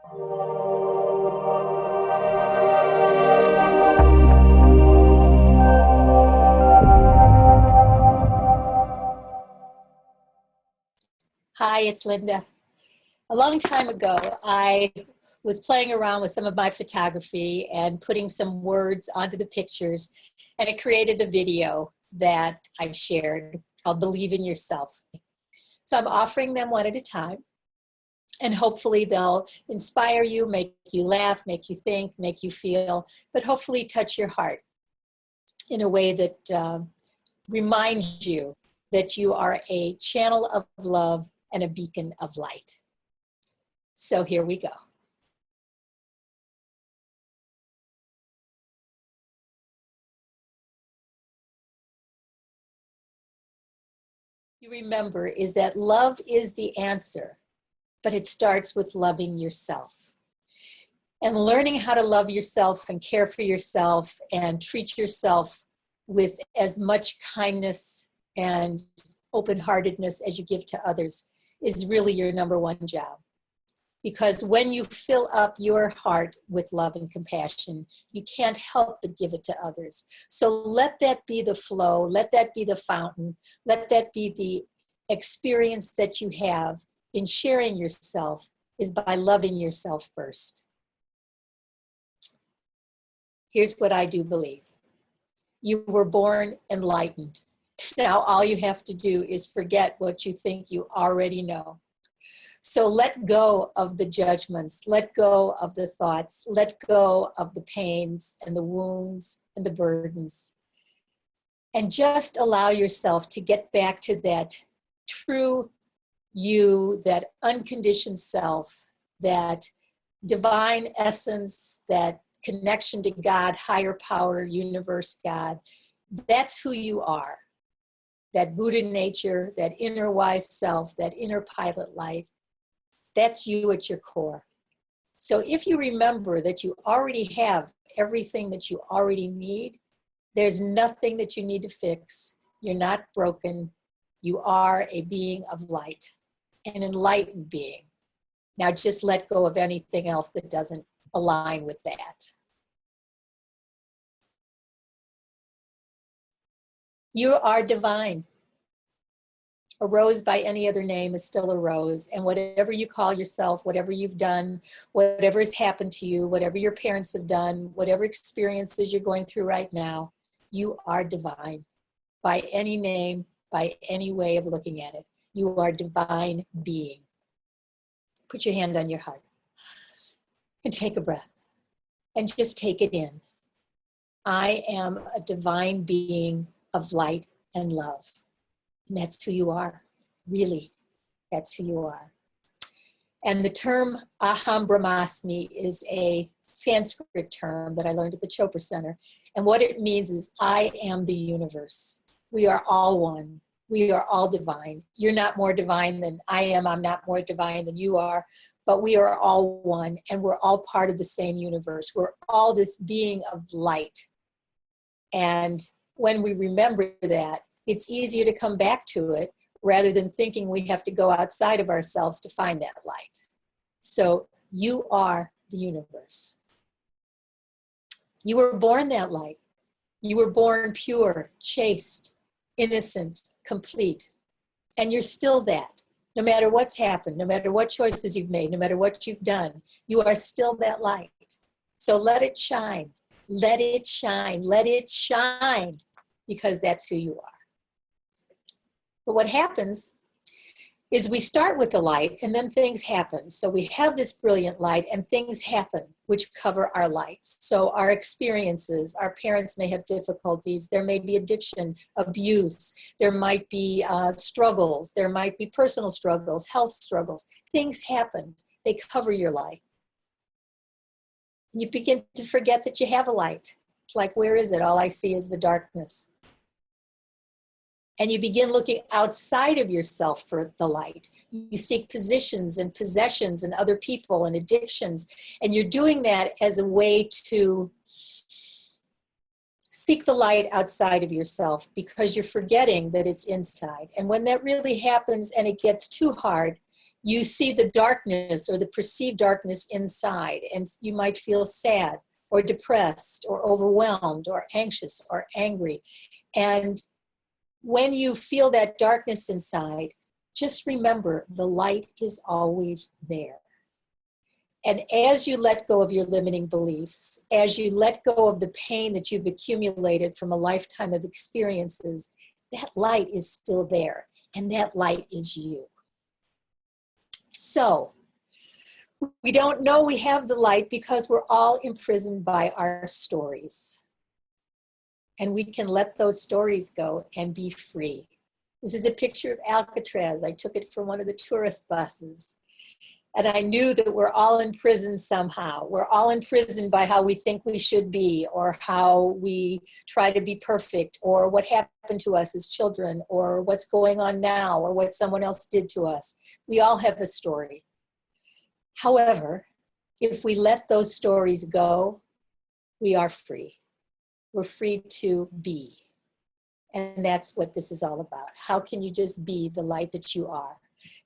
Hi, it's Linda. A long time ago, I was playing around with some of my photography and putting some words onto the pictures, and it created a video that I've shared called Believe in Yourself. So I'm offering them one at a time, and hopefully they'll inspire you, make you laugh, make you think, make you feel, but hopefully touch your heart in a way that reminds you that you are a channel of love and a beacon of light. So here we go. You remember is that love is the answer, but it starts with loving yourself. And learning how to love yourself and care for yourself and treat yourself with as much kindness and open-heartedness as you give to others is really your number one job. Because when you fill up your heart with love and compassion, you can't help but give it to others. So let that be the flow, let that be the fountain, let that be the experience that you have in sharing yourself is by loving yourself first. Here's what I do believe. You were born enlightened. Now all you have to do is forget what you think you already know. So let go of the judgments, let go of the thoughts, let go of the pains and the wounds and the burdens. And just allow yourself to get back to that true you, that unconditioned self, that divine essence, that connection to God, higher power, universe, God. That's who you are. That Buddha nature, that inner wise self, that inner pilot light. That's you at your core. So if you remember that you already have everything that you already need, there's nothing that you need to fix. You're not broken. You are a being of light, an enlightened being. Now just let go of anything else that doesn't align with that. You are divine. A rose by any other name is still a rose, and whatever you call yourself, whatever you've done, whatever has happened to you, whatever your parents have done, whatever experiences you're going through right now, you are divine. By any name, by any way of looking at it, you are divine being. Put your hand on your heart and take a breath and just take it in. I am a divine being of light and love. And that's who you are, really, that's who you are. And the term Aham Brahmasmi is a Sanskrit term that I learned at the Chopra Center. And what it means is I am the universe. We are all one. We are all divine. You're not more divine than I am. I'm not more divine than you are. But we are all one, and we're all part of the same universe. We're all this being of light. And when we remember that, it's easier to come back to it rather than thinking we have to go outside of ourselves to find that light. So you are the universe. You were born that light. You were born pure, chaste, innocent, complete. And you're still that. No matter what's happened, no matter what choices you've made, no matter what you've done, you are still that light. So let it shine. Let it shine. Let it shine. Because that's who you are. But what happens is we start with the light and then things happen. So we have this brilliant light and things happen which cover our light. So our experiences, our parents may have difficulties, there may be addiction, abuse, there might be struggles, there might be personal struggles, health struggles. Things happen, they cover your light. And you begin to forget that you have a light. It's like, where is it? All I see is the darkness. And you begin looking outside of yourself for the light. You seek positions and possessions and other people and addictions. And you're doing that as a way to seek the light outside of yourself because you're forgetting that it's inside. And when that really happens and it gets too hard, You see the darkness or the perceived darkness inside, and you might feel sad or depressed or overwhelmed or anxious or angry. And when you feel that darkness inside, just remember the light is always there. And as you let go of your limiting beliefs, as you let go of the pain that you've accumulated from a lifetime of experiences, that light is still there, and that light is you. So, we don't know we have the light because we're all imprisoned by our stories. And we can let those stories go and be free. This is a picture of Alcatraz. I took it from one of the tourist buses. And I knew that we're all in prison somehow. We're all imprisoned by how we think we should be, or how we try to be perfect, or what happened to us as children, or what's going on now, or what someone else did to us. We all have a story. However, if we let those stories go, we are free. We're free to be. And that's what this is all about. How can you just be the light that you are?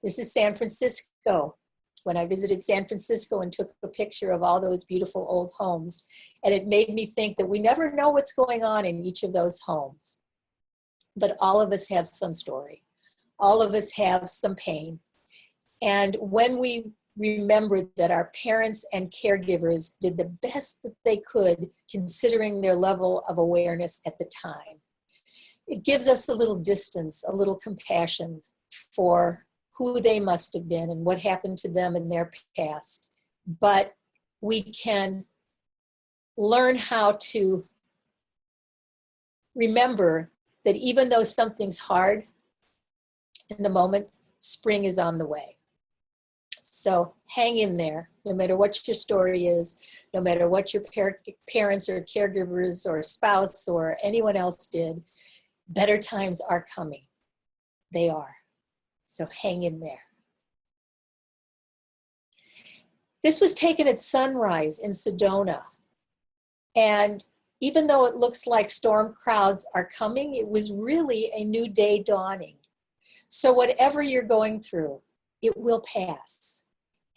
This is San Francisco. When I visited San Francisco and took a picture of all those beautiful old homes. And it made me think that we never know what's going on in each of those homes. But all of us have some story. All of us have some pain. And when we remember that our parents and caregivers did the best that they could, considering their level of awareness at the time, it gives us a little distance, a little compassion for who they must have been and what happened to them in their past. But we can learn how to remember that even though something's hard in the moment, spring is on the way. So hang in there, no matter what your story is, no matter what your parents or caregivers or spouse or anyone else did, better times are coming. They are. So hang in there. This was taken at sunrise in Sedona. And even though it looks like storm clouds are coming, it was really a new day dawning. So whatever you're going through, it will pass.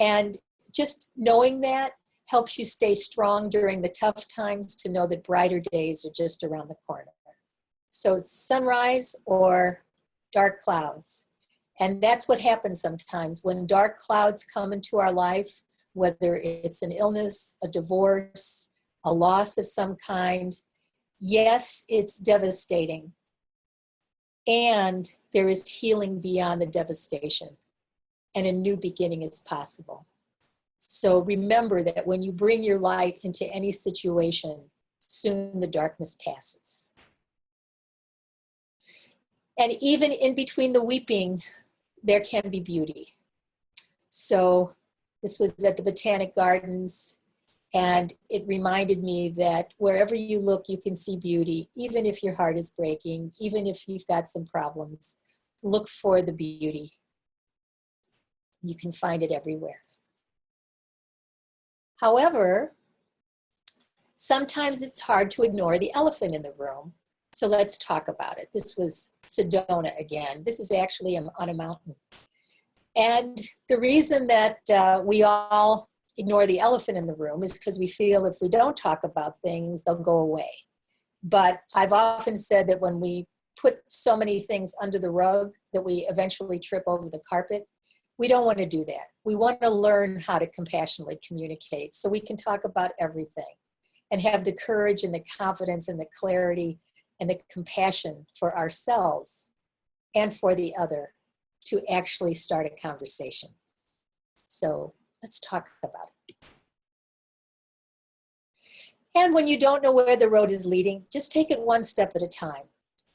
And just knowing that helps you stay strong during the tough times, to know that brighter days are just around the corner. So sunrise or dark clouds. And that's what happens sometimes when dark clouds come into our life, whether it's an illness, a divorce, a loss of some kind. Yes, it's devastating. And there is healing beyond the devastation. And a new beginning is possible. So remember that when you bring your light into any situation, soon the darkness passes. And even in between the weeping, there can be beauty. So this was at the Botanic Gardens, and it reminded me that wherever you look, you can see beauty, even if your heart is breaking, even if you've got some problems. Look for the beauty. You can find it everywhere. However, sometimes it's hard to ignore the elephant in the room. So let's talk about it. This was Sedona again. This is actually on a mountain. And the reason that we all ignore the elephant in the room is because we feel if we don't talk about things, they'll go away. But I've often said that when we put so many things under the rug that we eventually trip over the carpet, we don't want to do that. We want to learn how to compassionately communicate so we can talk about everything and have the courage and the confidence and the clarity and the compassion for ourselves and for the other to actually start a conversation. So let's talk about it. And when you don't know where the road is leading, just take it one step at a time.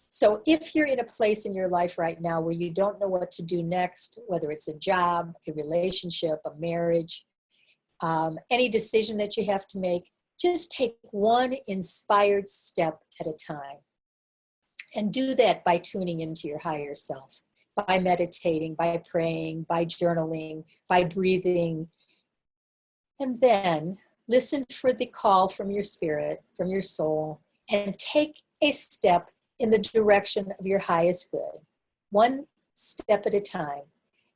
So if you're in a place in your life right now where you don't know what to do next, whether it's a job, a relationship, a marriage, any decision that you have to make, just take one inspired step at a time. And do that by tuning into your higher self, by meditating, by praying, by journaling, by breathing. And then listen for the call from your spirit, from your soul, and take a step in the direction of your highest good, one step at a time.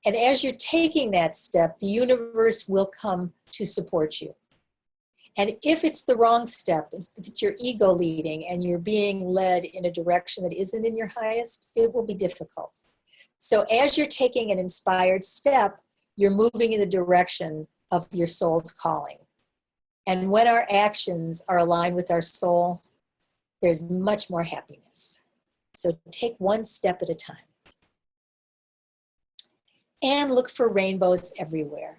And as you're taking that step, the universe will come to support you. And if it's the wrong step, if it's your ego leading and you're being led in a direction that isn't in your highest, it will be difficult. So as you're taking an inspired step, you're moving in the direction of your soul's calling. And when our actions are aligned with our soul, there's much more happiness. So take one step at a time. And look for rainbows everywhere.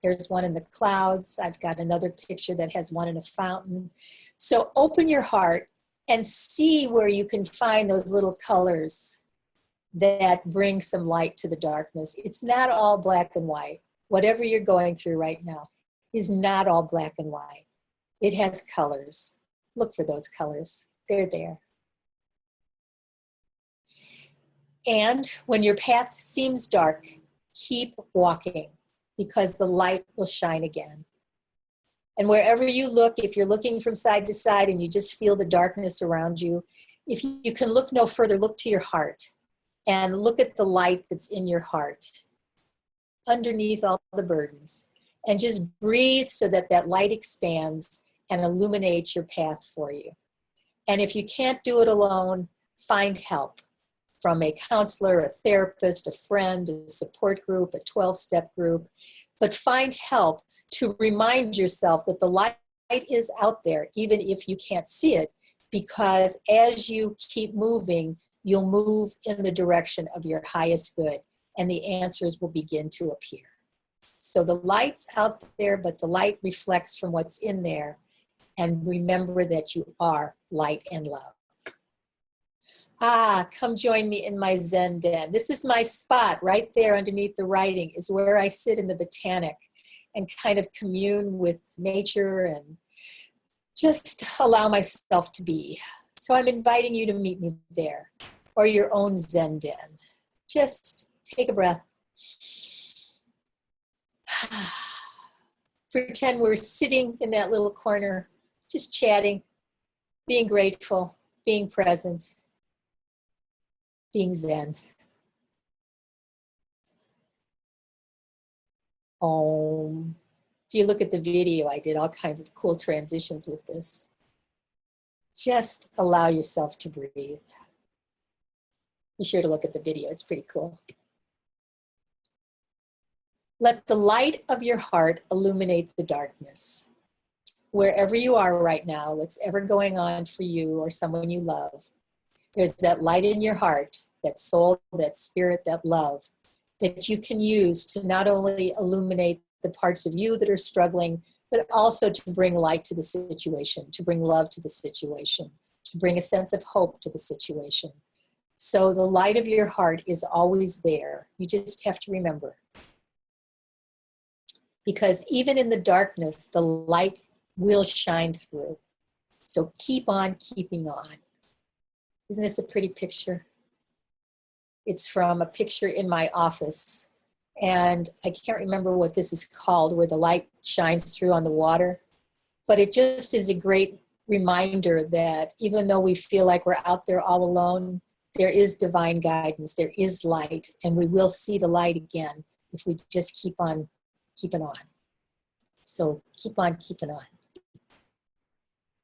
There's one in the clouds. I've got another picture that has one in a fountain. So open your heart and see where you can find those little colors that bring some light to the darkness. It's not all black and white. Whatever you're going through right now is not all black and white. It has colors. Look for those colors. They're there. And when your path seems dark, keep walking, because the light will shine again. And wherever you look, if you're looking from side to side and you just feel the darkness around you, if you can look no further, look to your heart and look at the light that's in your heart underneath all the burdens, and just breathe so that that light expands and illuminates your path for you. And if you can't do it alone, find help from a counselor, a therapist, a friend, a support group, a 12-step group, but find help to remind yourself that the light is out there, even if you can't see it, because as you keep moving, you'll move in the direction of your highest good, and the answers will begin to appear. So the light's out there, but the light reflects from what's in there, and remember that you are light and love. Come join me in my Zen den. This is my spot right there underneath the writing, is where I sit in the botanic and kind of commune with nature and just allow myself to be. So I'm inviting you to meet me there, or your own Zen den. Just take a breath. Pretend we're sitting in that little corner, just chatting, being grateful, being present, being Zen. Om. If you look at the video, I did all kinds of cool transitions with this. Just allow yourself to breathe. Be sure to look at the video, it's pretty cool. Let the light of your heart illuminate the darkness. Wherever you are right now, what's ever going on for you or someone you love, there's that light in your heart, that soul, that spirit, that love, that you can use to not only illuminate the parts of you that are struggling, but also to bring light to the situation, to bring love to the situation, to bring a sense of hope to the situation. So the light of your heart is always there. You just have to remember. Because even in the darkness, the light will shine through. So keep on keeping on. Isn't this a pretty picture? It's from a picture in my office. And I can't remember what this is called, where the light shines through on the water. But it just is a great reminder that even though we feel like we're out there all alone, there is divine guidance, there is light, and we will see the light again if we just keep on keeping on. So keep on keeping on.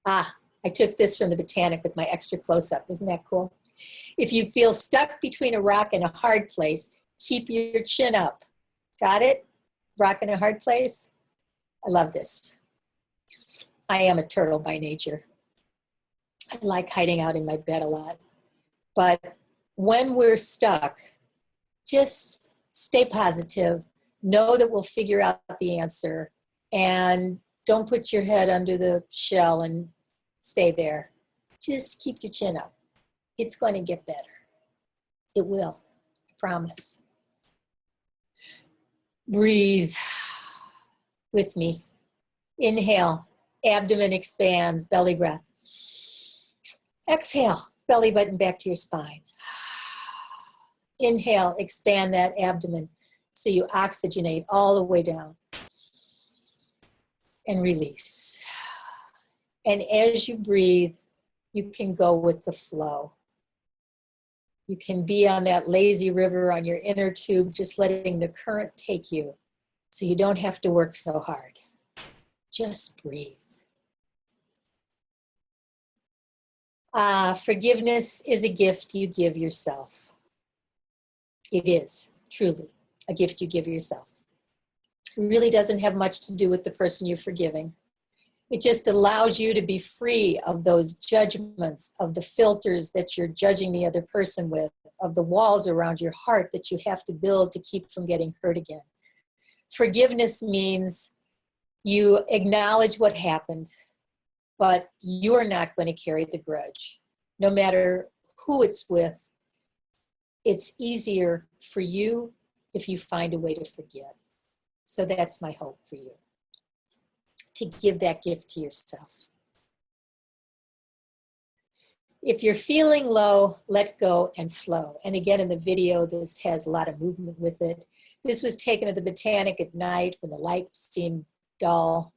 I took this from the Botanic with my extra close-up. Isn't that cool? If you feel stuck between a rock and a hard place, keep your chin up. Got it? Rock in a hard place? I love this. I am a turtle by nature. I like hiding out in my bed a lot. But when we're stuck, just stay positive. Know that we'll figure out the answer. And don't put your head under the shell and stay there. Just keep your chin up. It's going to get better. It will. I promise. Breathe with me. Inhale. Abdomen expands. Belly breath. Exhale. Belly button back to your spine. Inhale. Expand that abdomen so you oxygenate all the way down. And release. And as you breathe, you can go with the flow. You can be on that lazy river on your inner tube, just letting the current take you so you don't have to work so hard. Just breathe. Forgiveness is a gift you give yourself. It is truly a gift you give yourself. It really doesn't have much to do with the person you're forgiving. It just allows you to be free of those judgments, of the filters that you're judging the other person with, of the walls around your heart that you have to build to keep from getting hurt again. Forgiveness means you acknowledge what happened, but you're not going to carry the grudge. No matter who it's with, it's easier for you if you find a way to forgive. So that's my hope for you, to give that gift to yourself. If you're feeling low, let go and flow. And again, in the video, this has a lot of movement with it. This was taken at the Botanic at night when the light seemed dull.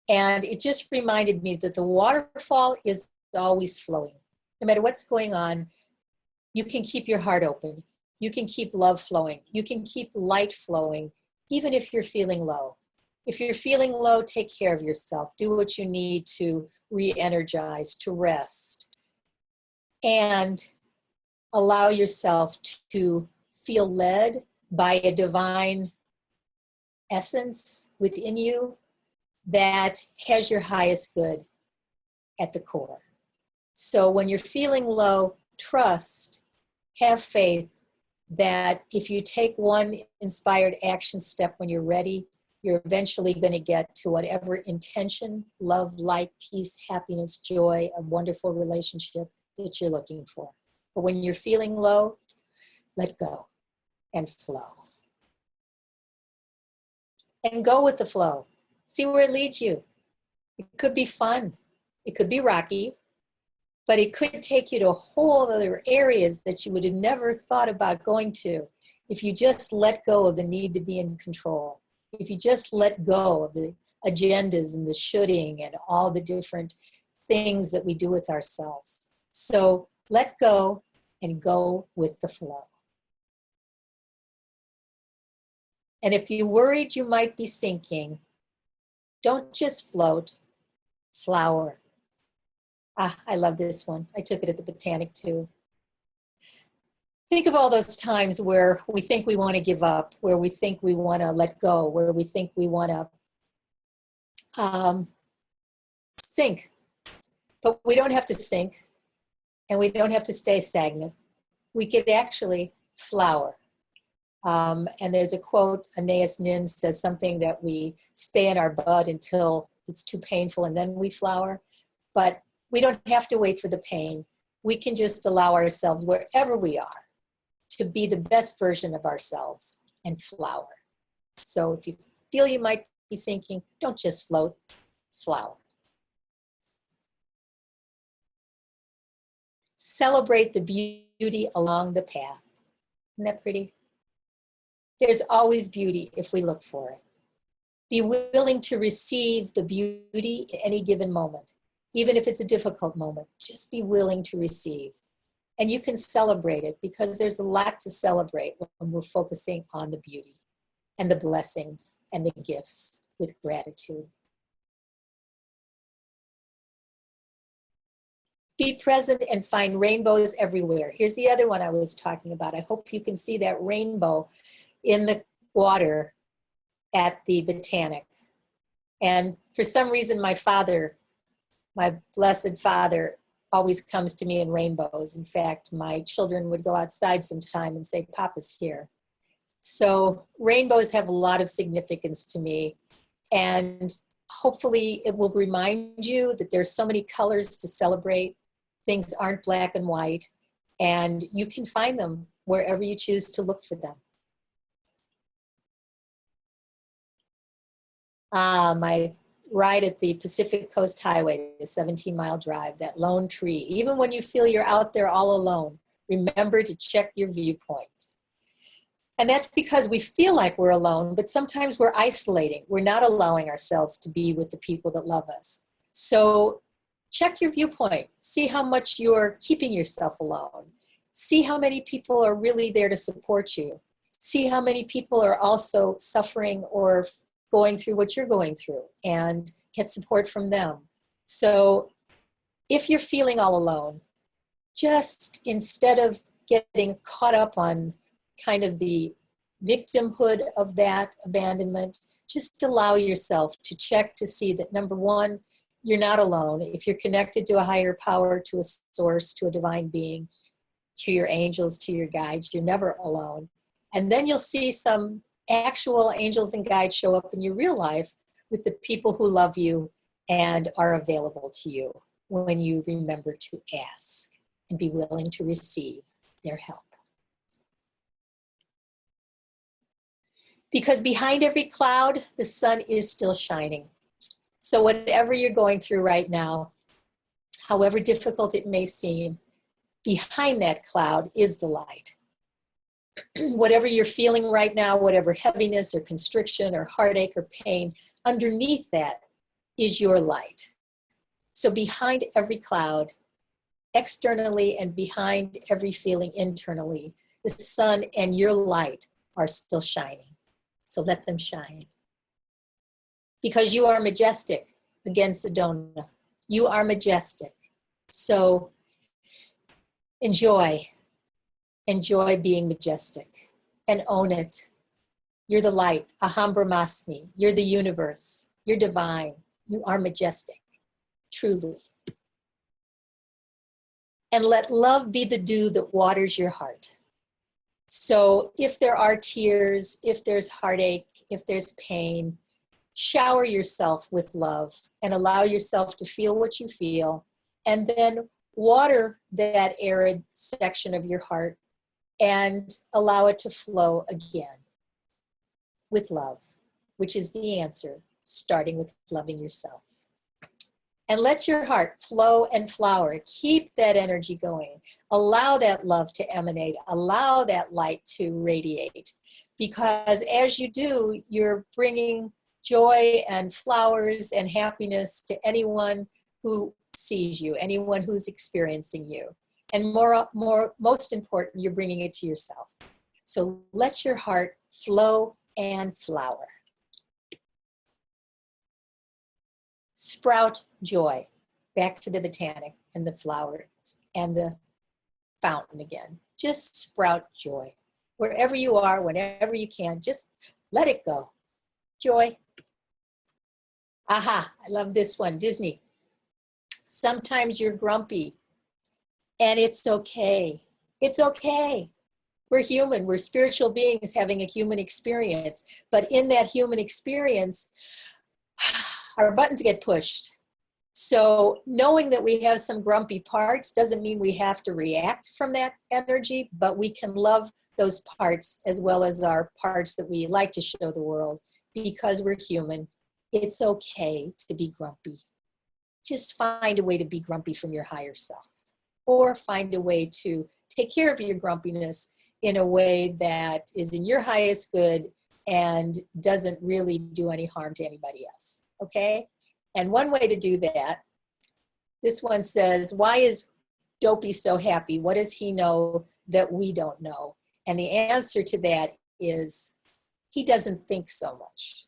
And it just reminded me that the waterfall is always flowing. No matter what's going on, you can keep your heart open. You can keep love flowing. You can keep light flowing, even if you're feeling low. If you're feeling low, take care of yourself. Do what you need to re-energize, to rest. And allow yourself to feel led by a divine essence within you that has your highest good at the core. So when you're feeling low, trust, have faith that if you take one inspired action step when you're ready, you're eventually going to get to whatever intention, love, light, peace, happiness, joy, a wonderful relationship that you're looking for. But when you're feeling low, let go and flow. And go with the flow. See where it leads you. It could be fun. It could be rocky. But it could take you to whole other areas that you would have never thought about going to if you just let go of the need to be in control. If you just let go of the agendas and the shoulding and all the different things that we do with ourselves. So let go and go with the flow. And if you're worried you might be sinking, don't just float, flower. I love this one. I took it at the Botanic too. Think of all those times where we think we want to give up, where we think we want to let go, where we think we want to sink. But we don't have to sink, and we don't have to stay stagnant. We could actually flower. And there's a quote, Anais Nin says something that we stay in our bud until it's too painful and then we flower. But we don't have to wait for the pain. We can just allow ourselves, wherever we are, to be the best version of ourselves and flower. So if you feel you might be sinking, don't just float, flower. Celebrate the beauty along the path. Isn't that pretty? There's always beauty if we look for it. Be willing to receive the beauty at any given moment. Even if it's a difficult moment, just be willing to receive. And you can celebrate it because there's a lot to celebrate when we're focusing on the beauty and the blessings and the gifts with gratitude. Be present and find rainbows everywhere. Here's the other one I was talking about. I hope you can see that rainbow in the water at the Botanic. And for some reason, my blessed father, always comes to me in rainbows. In fact, my children would go outside sometime and say, Papa's here. So rainbows have a lot of significance to me. And hopefully it will remind you that there's so many colors to celebrate. Things aren't black and white. And you can find them wherever you choose to look for them. My ride at the Pacific Coast Highway, the 17-mile drive, that lone tree. Even when you feel you're out there all alone, remember to check your viewpoint. And that's because we feel like we're alone, but sometimes we're isolating. We're not allowing ourselves to be with the people that love us. So check your viewpoint. See how much you're keeping yourself alone. See how many people are really there to support you. See how many people are also suffering or going through what you're going through, and get support from them. So if you're feeling all alone, just instead of getting caught up on kind of the victimhood of that abandonment, just allow yourself to check to see that, number one, you're not alone. If you're connected to a higher power, to a source, to a divine being, to your angels, to your guides, you're never alone. And then you'll see some actual angels and guides show up in your real life with the people who love you and are available to you when you remember to ask and be willing to receive their help. Because behind every cloud, the sun is still shining. So whatever you're going through right now, however difficult it may seem, behind that cloud is the light. Whatever you're feeling right now, whatever heaviness or constriction or heartache or pain, underneath that is your light. So behind every cloud, externally and behind every feeling internally, the sun and your light are still shining. So let them shine. Because you are majestic. Again, Sedona, you are majestic. So enjoy being majestic and own it. You're the light, Aham Brahmasmi. You're the universe. You're divine. You are majestic, truly. And let love be the dew that waters your heart. So if there are tears, if there's heartache, if there's pain, shower yourself with love and allow yourself to feel what you feel, and then water that arid section of your heart and allow it to flow again with love, which is the answer, starting with loving yourself. And let your heart flow and flower. Keep that energy going. Allow that love to emanate. Allow that light to radiate. Because as you do, you're bringing joy and flowers and happiness to anyone who sees you, anyone who's experiencing you. And most important, you're bringing it to yourself. So let your heart flow and flower. Sprout joy. Back to the botanic and the flowers and the fountain again. Just sprout joy. Wherever you are, whenever you can, just let it go. Joy. Aha, I love this one, Disney. Sometimes you're grumpy, and it's okay. It's okay. We're human. We're spiritual beings having a human experience. But in that human experience, our buttons get pushed. So knowing that we have some grumpy parts doesn't mean we have to react from that energy, but we can love those parts as well as our parts that we like to show the world, because we're human. It's okay to be grumpy. Just find a way to be grumpy from your higher self, or find a way to take care of your grumpiness in a way that is in your highest good and doesn't really do any harm to anybody else, okay? And one way to do that, this one says, why is Dopey so happy? What does he know that we don't know? And the answer to that is, he doesn't think so much.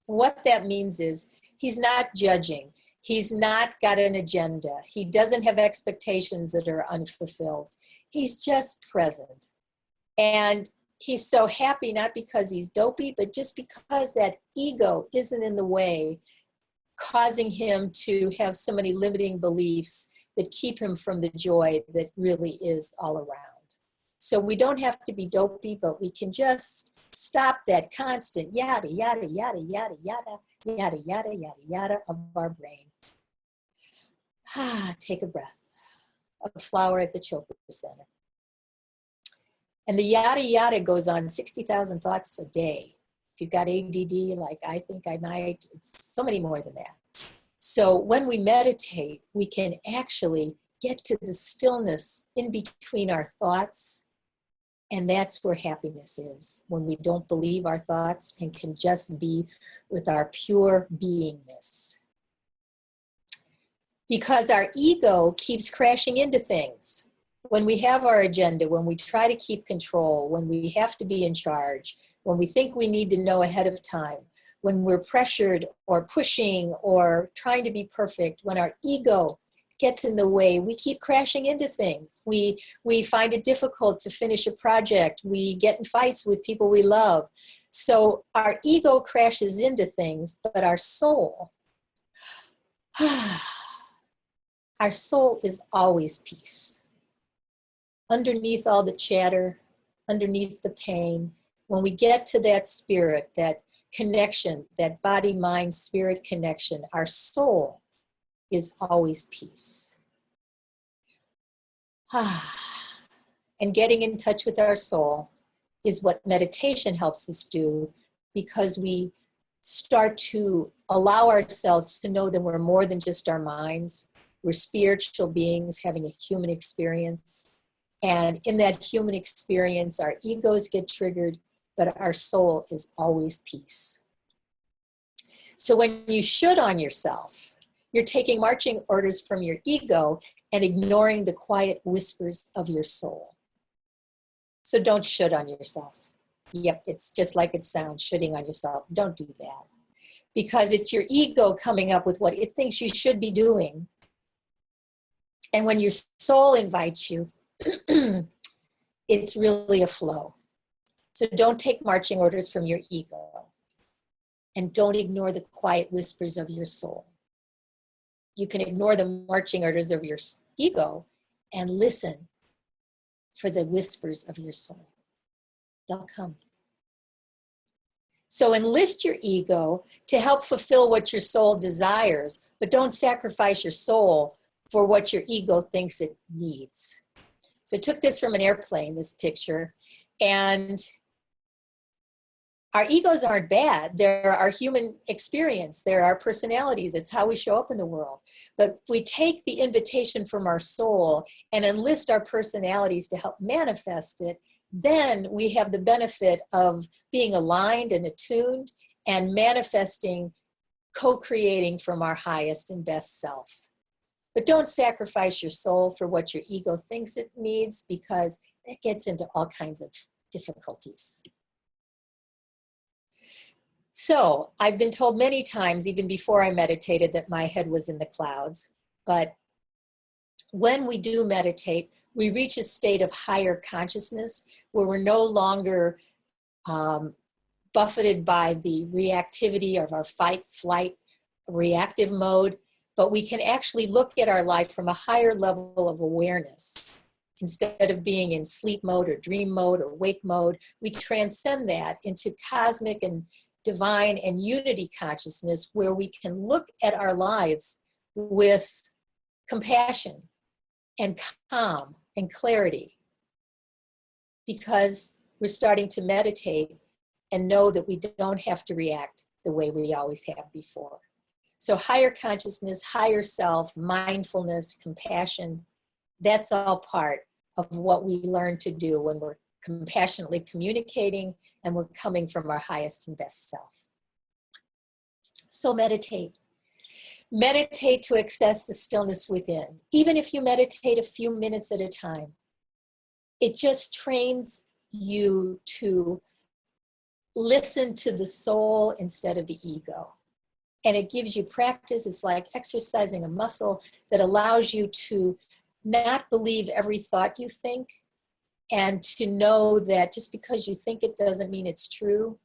What that means is, he's not judging. He's not got an agenda. He doesn't have expectations that are unfulfilled. He's just present. And he's so happy, not because he's dopey, but just because that ego isn't in the way, causing him to have so many limiting beliefs that keep him from the joy that really is all around. So we don't have to be dopey, but we can just stop that constant yada, yada, yada, yada, yada, yada, yada, yada, yada of our brain. Take a breath. A flower at the Chopra Center. And the yada yada goes on 60,000 thoughts a day. If you've got ADD, like I think I might, it's so many more than that. So when we meditate, we can actually get to the stillness in between our thoughts. And that's where happiness is, when we don't believe our thoughts and can just be with our pure beingness. Because our ego keeps crashing into things. When we have our agenda, when we try to keep control, when we have to be in charge, when we think we need to know ahead of time, when we're pressured or pushing or trying to be perfect, when our ego gets in the way, we keep crashing into things. We find it difficult to finish a project. We get in fights with people we love. So our ego crashes into things, but our soul, our soul is always peace. Underneath all the chatter, underneath the pain, when we get to that spirit, that connection, that body, mind, spirit connection, our soul is always peace. And getting in touch with our soul is what meditation helps us do, because we start to allow ourselves to know that we're more than just our minds. We're spiritual beings having a human experience. And in that human experience, our egos get triggered, but our soul is always peace. So when you should on yourself, you're taking marching orders from your ego and ignoring the quiet whispers of your soul. So don't should on yourself. Yep, it's just like it sounds, shoulding on yourself. Don't do that. Because it's your ego coming up with what it thinks you should be doing. And when your soul invites you, it's really a flow. So don't take marching orders from your ego. And don't ignore the quiet whispers of your soul. You can ignore the marching orders of your ego and listen for the whispers of your soul. They'll come. So enlist your ego to help fulfill what your soul desires, but don't sacrifice your soul for what your ego thinks it needs. So I took this from an airplane, this picture, and our egos aren't bad. They're our human experience. They're our personalities. It's how we show up in the world. But if we take the invitation from our soul and enlist our personalities to help manifest it, then we have the benefit of being aligned and attuned and manifesting, co-creating from our highest and best self. But don't sacrifice your soul for what your ego thinks it needs, because it gets into all kinds of difficulties. So I've been told many times, even before I meditated, that my head was in the clouds. But when we do meditate, we reach a state of higher consciousness where we're no longer buffeted by the reactivity of our fight, flight, reactive mode, but we can actually look at our life from a higher level of awareness. Instead of being in sleep mode or dream mode or wake mode, we transcend that into cosmic and divine and unity consciousness, where we can look at our lives with compassion and calm and clarity, because we're starting to meditate and know that we don't have to react the way we always have before. So higher consciousness, higher self, mindfulness, compassion, that's all part of what we learn to do when we're compassionately communicating and we're coming from our highest and best self. So meditate. Meditate to access the stillness within. Even if you meditate a few minutes at a time, it just trains you to listen to the soul instead of the ego. And it gives you practice. It's like exercising a muscle that allows you to not believe every thought you think, and to know that just because you think it doesn't mean it's true,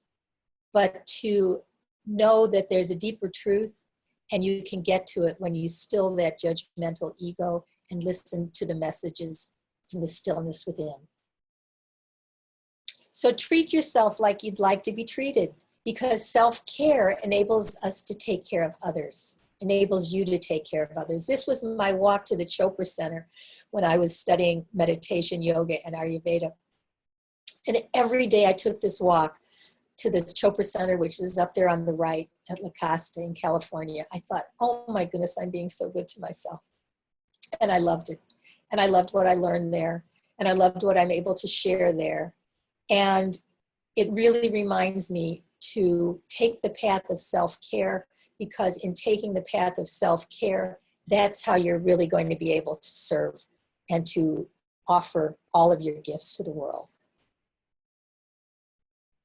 but to know that there's a deeper truth, and you can get to it when you still that judgmental ego and listen to the messages from the stillness within. So treat yourself like you'd like to be treated, because self-care enables us to take care of others, enables you to take care of others. This was my walk to the Chopra Center when I was studying meditation, yoga, and Ayurveda. And every day I took this walk to this Chopra Center, which is up there on the right at La Costa in California. I thought, oh my goodness, I'm being so good to myself. And I loved it. And I loved what I learned there. And I loved what I'm able to share there. And it really reminds me to take the path of self-care, because in taking the path of self-care, that's how you're really going to be able to serve and to offer all of your gifts to the world.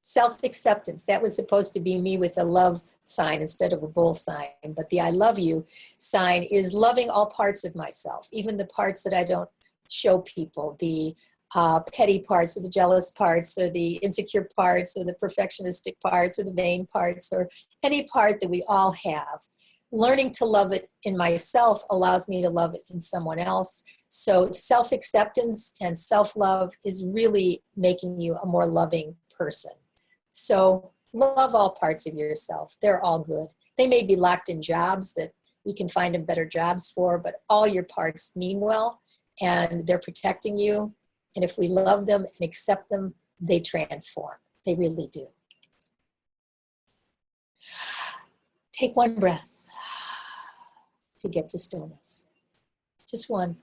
Self-acceptance, that was supposed to be me with a love sign instead of a bull sign, but the I love you sign is loving all parts of myself, even the parts that I don't show people, the petty parts or the jealous parts or the insecure parts or the perfectionistic parts or the vain parts or any part that we all have. Learning to love it in myself allows me to love it in someone else. So self-acceptance and self-love is really making you a more loving person. So love all parts of yourself. They're all good. They may be locked in jobs that we can find them better jobs for, but all your parts mean well and they're protecting you. And if we love them and accept them, they transform. They really do. Take one breath to get to stillness. Just one.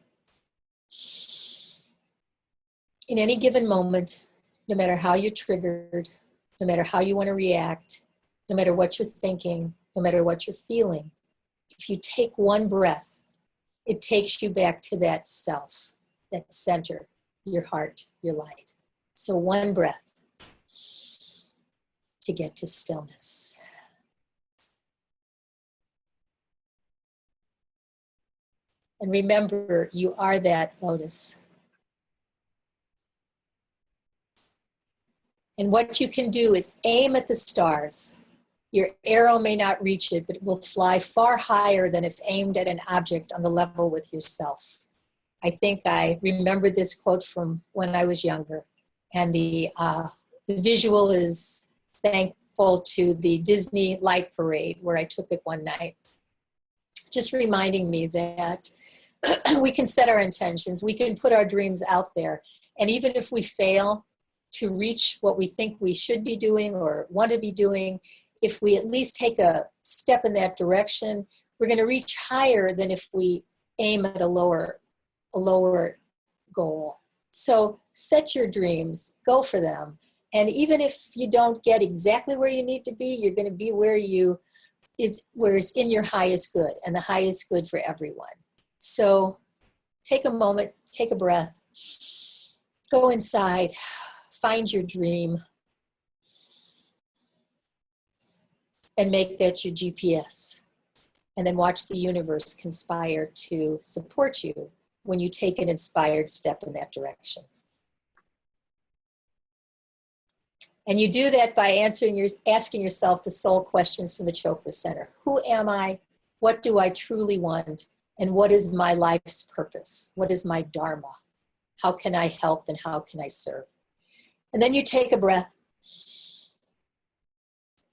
In any given moment, no matter how you're triggered, no matter how you want to react, no matter what you're thinking, no matter what you're feeling, if you take one breath, it takes you back to that self, that center, your heart, your light. So one breath to get to stillness. And remember, you are that lotus. And what you can do is aim at the stars. Your arrow may not reach it, but it will fly far higher than if aimed at an object on the level with yourself. I think I remember this quote from when I was younger. And the visual is thankful to the Disney Light Parade where I took it one night. Just reminding me that we can set our intentions, we can put our dreams out there. And even if we fail to reach what we think we should be doing or want to be doing, if we at least take a step in that direction, we're going to reach higher than if we aim at a lower goal. So set your dreams, go for them. And even if you don't get exactly where you need to be, you're going to be where it's in your highest good and the highest good for everyone. So take a moment, take a breath, go inside, find your dream, and make that your GPS. And then watch the universe conspire to support you when you take an inspired step in that direction. And you do that by asking yourself the soul questions from the Chopra Center. Who am I? What do I truly want? And what is my life's purpose? What is my dharma? How can I help and how can I serve? And then you take a breath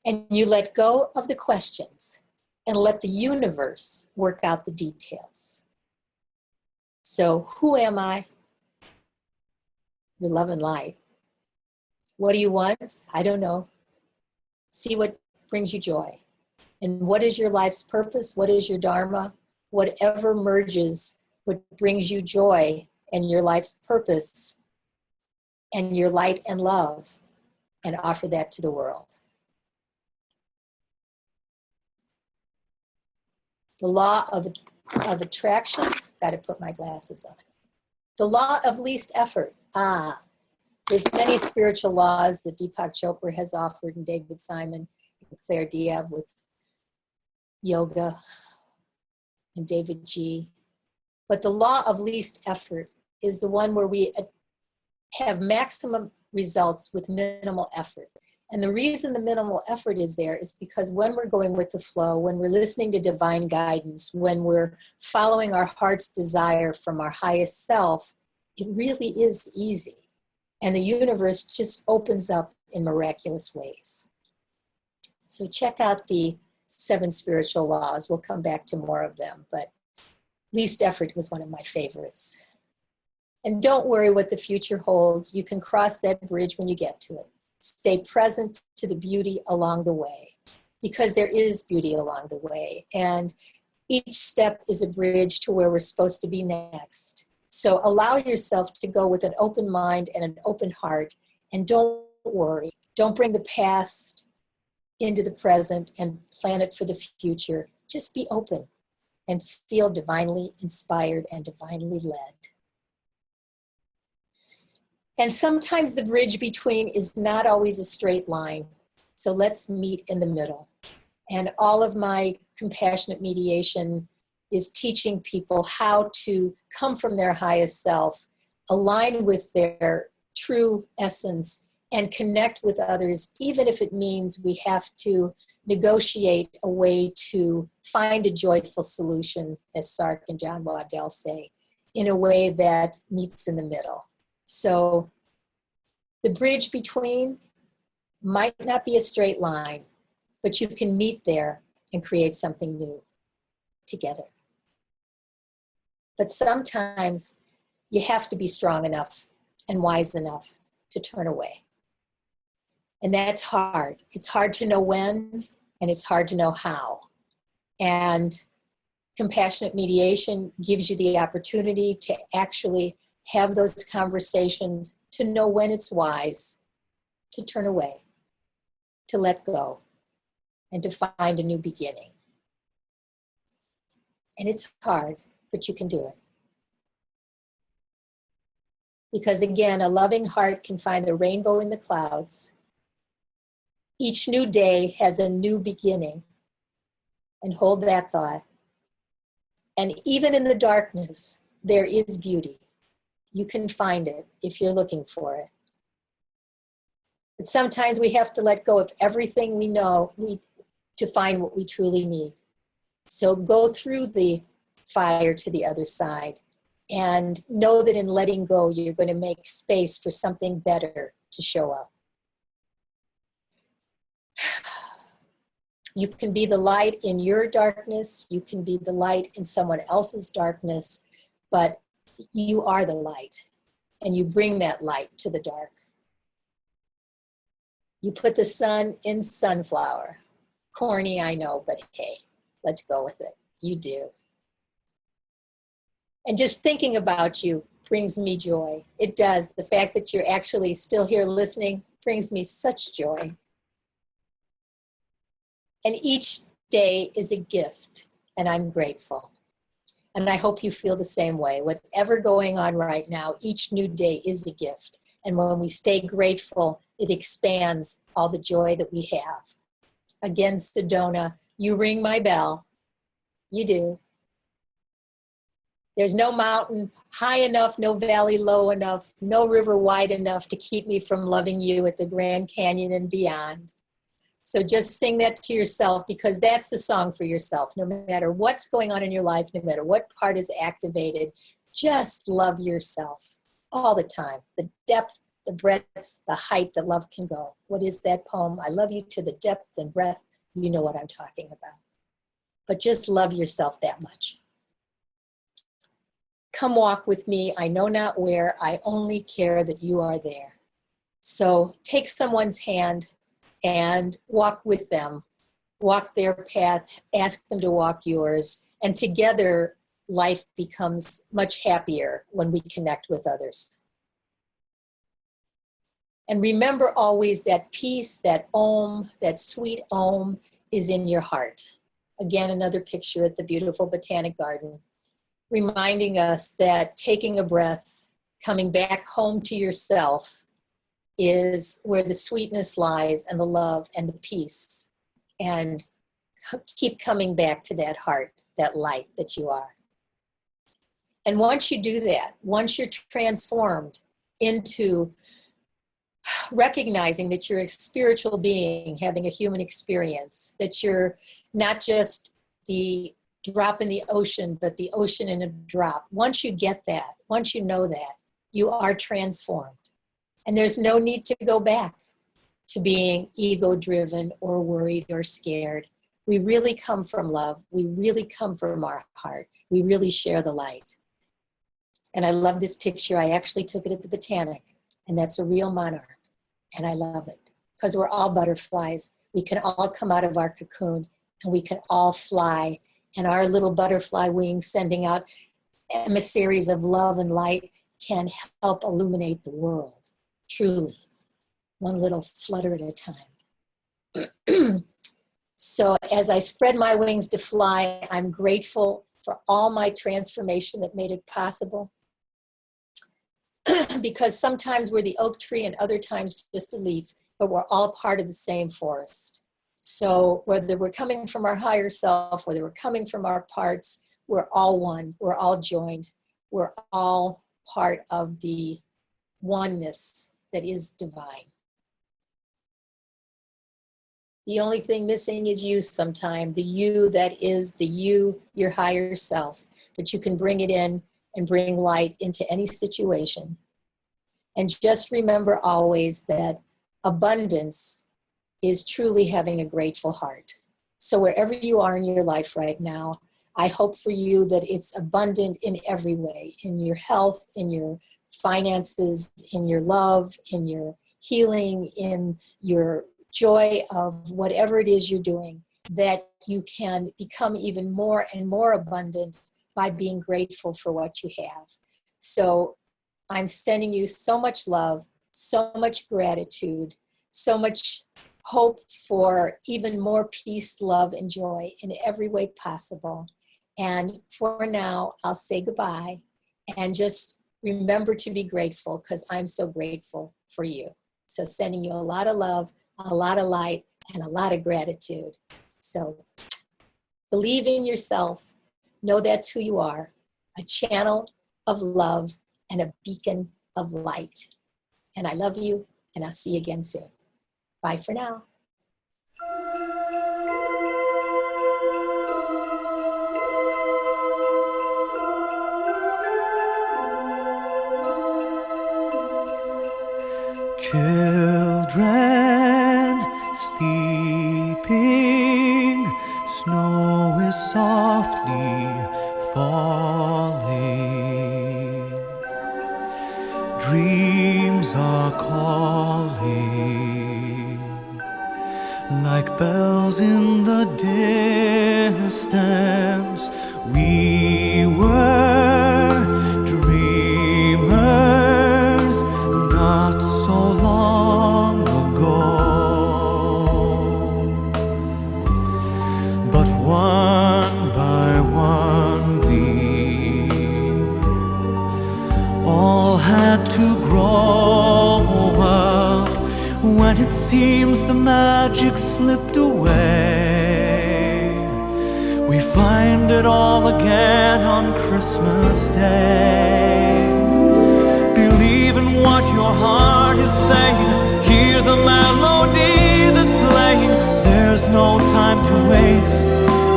and you let go of the questions and let the universe work out the details. So who am I? Your love and light. What do you want? I don't know. See what brings you joy. And what is your life's purpose? What is your dharma? Whatever merges what brings you joy and your life's purpose and your light and love, and offer that to the world. The law of attraction, got to put my glasses on. The law of least effort. There's many spiritual laws that Deepak Chopra has offered, and David Simon and Claire Diab with yoga and David G. But the law of least effort is the one where we have maximum results with minimal effort. And the reason the minimal effort is there is because when we're going with the flow, when we're listening to divine guidance, when we're following our heart's desire from our highest self, it really is easy. And the universe just opens up in miraculous ways. So check out the 7 spiritual laws. We'll come back to more of them, but least effort was one of my favorites. And don't worry what the future holds. You can cross that bridge when you get to it. Stay present to the beauty along the way, because there is beauty along the way. And each step is a bridge to where we're supposed to be next. So allow yourself to go with an open mind and an open heart, and don't worry. Don't bring the past into the present and plan it for the future. Just be open and feel divinely inspired and divinely led. And sometimes the bridge between is not always a straight line. So let's meet in the middle. And all of my compassionate mediation is teaching people how to come from their highest self, align with their true essence, and connect with others, even if it means we have to negotiate a way to find a joyful solution, as Sark and John Waddell say, in a way that meets in the middle. So the bridge between might not be a straight line, but you can meet there and create something new together. But sometimes you have to be strong enough and wise enough to turn away. And that's hard. It's hard to know when, and it's hard to know how. And compassionate mediation gives you the opportunity to actually have those conversations, to know when it's wise to turn away, to let go, and to find a new beginning. And it's hard, but you can do it. Because again, a loving heart can find the rainbow in the clouds. Each new day has a new beginning. And hold that thought. And even in the darkness, there is beauty. You can find it if you're looking for it. But sometimes we have to let go of everything we know to find what we truly need. So go through the fire to the other side and know that in letting go, you're going to make space for something better to show up. You can be the light in your darkness. You can be the light in someone else's darkness, but you are the light, and you bring that light to the dark. You put the sun in sunflower. Corny, I know, but hey, let's go with it. You do. And just thinking about you brings me joy. It does. The fact that you're actually still here listening brings me such joy. And each day is a gift, and I'm grateful. And I hope you feel the same way. Whatever going on right now, each new day is a gift. And when we stay grateful, it expands all the joy that we have. Again, Sedona, you ring my bell. You do. There's no mountain high enough, no valley low enough, no river wide enough to keep me from loving you at the Grand Canyon and beyond. So just sing that to yourself, because that's the song for yourself. No matter what's going on in your life, no matter what part is activated, just love yourself all the time. The depth, the breadth, the height that love can go. What is that poem? I love you to the depth and breadth. You know what I'm talking about. But just love yourself that much. Come walk with me. I know not where. I only care that you are there. So take someone's hand and walk with them, walk their path, ask them to walk yours, and together life becomes much happier when we connect with others. And remember always that peace, that Om, that sweet Om is in your heart. Again, another picture at the beautiful Botanic Garden, reminding us that taking a breath, coming back home to yourself, is where the sweetness lies, and the love and the peace. And keep coming back to that heart, that light that you are. And once you do that, once you're transformed into recognizing that you're a spiritual being having a human experience, that you're not just the drop in the ocean, but the ocean in a drop. Once you get that, once you know that, you are transformed. And there's no need to go back to being ego-driven or worried or scared. We really come from love. We really come from our heart. We really share the light. And I love this picture. I actually took it at the Botanic, and that's a real monarch. And I love it because we're all butterflies. We can all come out of our cocoon, and we can all fly. And our little butterfly wings sending out emissaries of love and light can help illuminate the world. Truly, one little flutter at a time. So as I spread my wings to fly, I'm grateful for all my transformation that made it possible. because sometimes we're the oak tree and other times just a leaf, but we're all part of the same forest. So whether we're coming from our higher self, whether we're coming from our parts, we're all one, we're all joined, we're all part of the oneness that is divine. The only thing missing is you sometime, the you that is the you, your higher self, but you can bring it in and bring light into any situation. And just remember always that abundance is truly having a grateful heart. So wherever you are in your life right now, I hope for you that it's abundant in every way, in your health, in your finances, in your love, in your healing, in your joy of whatever it is you're doing, that you can become even more and more abundant by being grateful for what you have. So I'm sending you so much love, so much gratitude, so much hope for even more peace, love, and joy in every way possible. And for now, I'll say goodbye and just remember to be grateful, because I'm so grateful for you. So sending you a lot of love, a lot of light, and a lot of gratitude. So believe in yourself. Know that's who you are, a channel of love and a beacon of light. And I love you, and I'll see you again soon. Bye for now. Children sleeping, snow is softly falling. Dreams are calling, like bells in the distance. We were dreamers not so long ago, but one by one we all had to grow up. When it seems the magic slipped away, we find it all again on Christmas Day. Believe in what your heart is saying, hear the melody that's playing. There's no time to waste,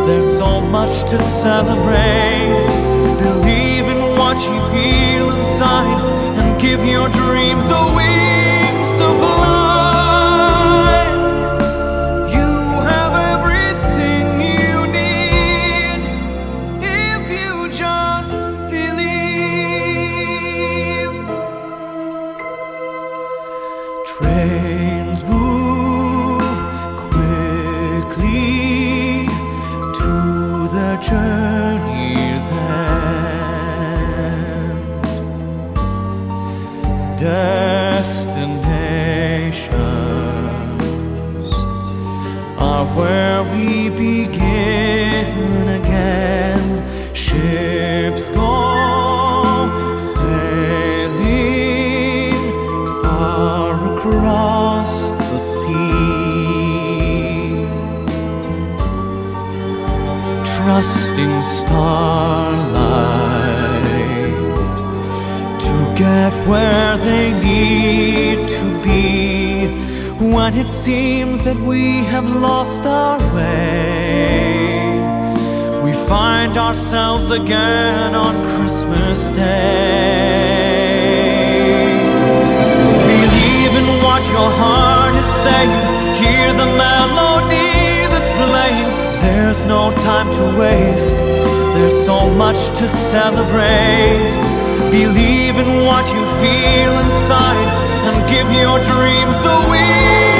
there's so much to celebrate. Believe in what you feel inside and give your dreams the wings to fly. You have everything you need if you just believe. Trains move quickly to their journey's end. Destinations are where we begin again. Ships go sailing far across the sea, trusting starlight to get where they need to be. When it seems that we have lost our way, we find ourselves again on Christmas Day. Believe in what your heart is saying, hear the melody that's playing. There's no time to waste, there's so much to celebrate. Believe in what you feel inside and give your dreams the wings